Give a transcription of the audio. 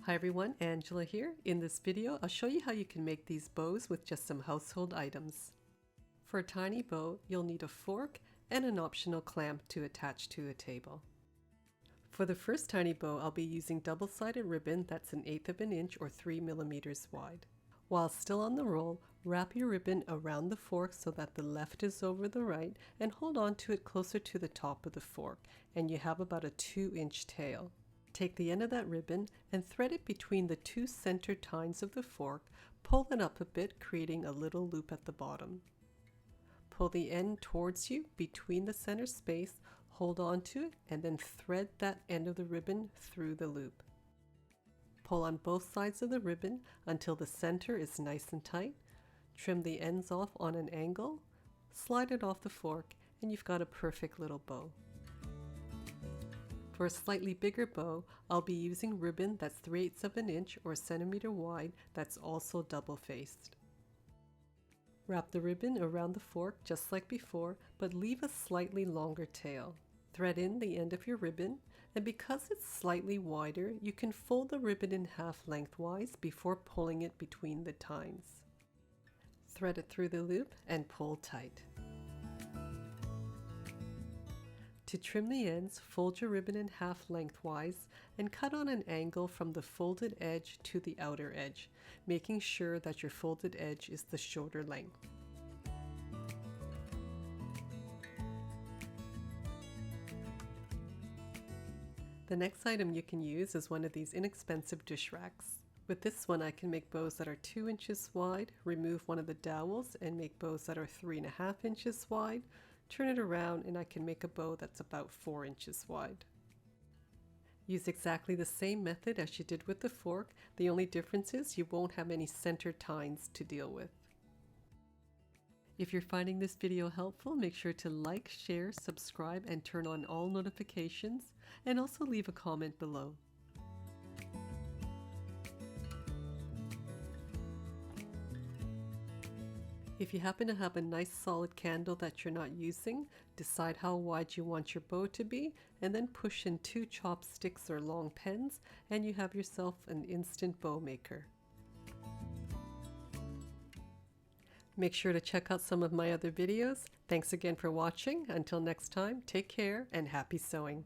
Hi everyone, Angela here. In this video, I'll show you how you can make these bows with just some household items. For a tiny bow, you'll need a fork and an optional clamp to attach to a table. For the first tiny bow, I'll be using double-sided ribbon that's 1/8 of an inch or 3 millimeters wide. While still on the roll, wrap your ribbon around the fork so that the left is over the right and hold on to it closer to the top of the fork, and you have about a 2-inch tail. Take the end of that ribbon and thread it between the two center tines of the fork, pull it up a bit, creating a little loop at the bottom. Pull the end towards you between the center space, hold on to it, and then thread that end of the ribbon through the loop. Pull on both sides of the ribbon until the center is nice and tight. Trim the ends off on an angle, slide it off the fork, and you've got a perfect little bow. For a slightly bigger bow, I'll be using ribbon that's 3/8 of an inch or a centimeter wide that's also double-faced. Wrap the ribbon around the fork just like before, but leave a slightly longer tail. Thread in the end of your ribbon, and because it's slightly wider, you can fold the ribbon in half lengthwise before pulling it between the tines. Thread it through the loop and pull tight. To trim the ends, fold your ribbon in half lengthwise and cut on an angle from the folded edge to the outer edge, making sure that your folded edge is the shorter length. The next item you can use is one of these inexpensive dish racks. With this one I can make bows that are 2 inches wide, remove one of the dowels and make bows that are 3.5 inches wide, turn it around and I can make a bow that's about 4 inches wide. Use exactly the same method as you did with the fork, the only difference is you won't have any center tines to deal with. If you're finding this video helpful, make sure to like, share, subscribe, and turn on all notifications, and also leave a comment below. If you happen to have a nice solid candle that you're not using, decide how wide you want your bow to be, and then push in 2 chopsticks or long pens, and you have yourself an instant bow maker. Make sure to check out some of my other videos. Thanks again for watching. Until next time, take care and happy sewing.